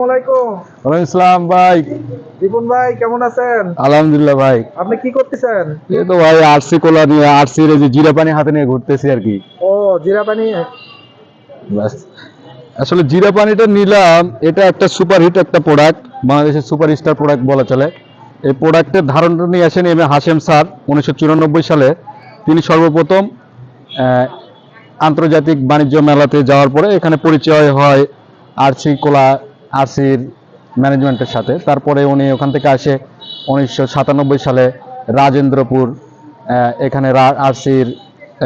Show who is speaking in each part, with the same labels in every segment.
Speaker 1: ওয়ালাইকুম আসসালাম ভাই।
Speaker 2: দীপন ভাই কেমন আছেন?
Speaker 1: আলহামদুলিল্লাহ ভাই।
Speaker 2: আপনি কি করতেছেন?
Speaker 1: এই তো ভাই আরসি কোলা নিয়ে আরসির এই যে জিরা পানি হাতে নিয়ে ঘুরতেছি আর কি।
Speaker 2: ও, জিরা পানি।
Speaker 1: ব্যাস। আসলে জিরা পানিটা নিলাম, এটা একটা সুপারহিট একটা প্রোডাক্ট, বাংলাদেশের সুপারস্টার প্রোডাক্ট বলা চলে। এই প্রোডাক্টের ধারণটা নিয়ে আসেন এম এ হাশেম স্যার 1994 সালে। তিনি সর্বপ্রথম আহ, আন্তর্জাতিক বাণিজ্য মেলাতে যাওয়ার পরে এখানে পরিচয় হয় আরসি কোলা, আরসির ম্যানেজমেন্টের সাথে। তারপরে উনি ওখান থেকে আসে 1997 সালে রাজেন্দ্রপুর, এখানে আরসির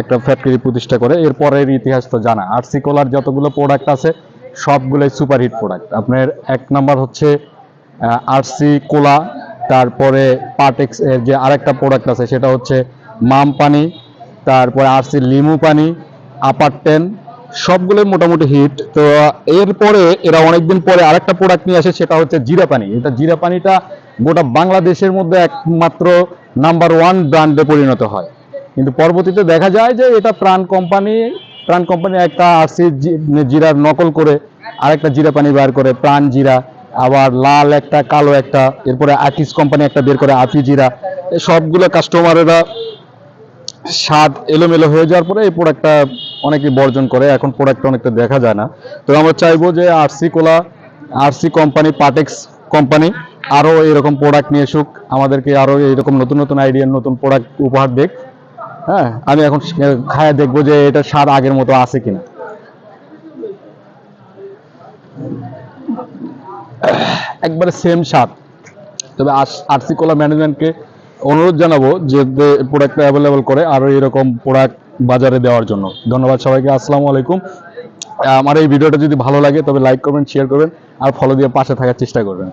Speaker 1: একটা ফ্যাক্টরি প্রতিষ্ঠা করে। এরপরের ইতিহাস তো জানা, আরসি কোলার যতগুলো প্রোডাক্ট আছে সবগুলোই সুপারহিট প্রোডাক্ট। আপনার এক নাম্বার হচ্ছে আরসি কোলা, তারপরে পার্টেক্স এর যে আরেকটা প্রোডাক্ট আছে সেটা হচ্ছে মাম পানি, তারপরে আরসি লিমু পানি, আপার 10, সবগুলোই মোটামুটি হিট। তো এরপরে এরা অনেকদিন পরে আরেকটা প্রোডাক্ট নিয়ে আসে, সেটা হচ্ছে জিরা পানি। এটা জিরা পানিটা গোটা বাংলাদেশের মধ্যে একমাত্র নাম্বার 1 ব্র্যান্ডে পরিণত হয়। কিন্তু পরবর্তীতে দেখা যায় যে এটা প্রাণ কোম্পানি একটা আরসি জিরার নকল করে আরেকটা জিরা পানি বের করে, প্রাণ জিরা। আবার লাল একটা, কালো একটা, এরপরে আকিস কোম্পানি একটা বের করে আফি জিরা। এই সবগুলো কাস্টমারেরা স্বাদ এলোমেলো হয়ে যাওয়ার পরে এই প্রোডাক্টটা অনেকে বর্জন করে, এখন প্রোডাক্টটা অনেকটা দেখা যায় না। তো আমরা চাইবো যে আরসি কোলা, আরসি কোম্পানি, পাটেক্স কোম্পানি আরও এরকম প্রোডাক্ট নিয়ে এসুক, আমাদেরকে আরও এরকম নতুন নতুন আইডিয়া, নতুন প্রোডাক্ট উপহার দেখ। হ্যাঁ, আমি এখন খায়া দেখবো যে এটা স্বাদ আগের মতো আছে কিনা। একবারে সেম স্বাদ। তবে আরসি কোলা ম্যানেজমেন্টকে অনুরোধ জানাবো যে প্রোডাক্টটা অ্যাভেলেবল করে আরও এরকম প্রোডাক্ট বাজারে দেওয়ার জন্য। ধন্যবাদ সবাইকে, আসসালামু আলাইকুম। আমার এই ভিডিওটা যদি ভালো লাগে তবে লাইক করবেন, শেয়ার করবেন আর ফলো দিয়ে পাশে থাকার চেষ্টা করবেন।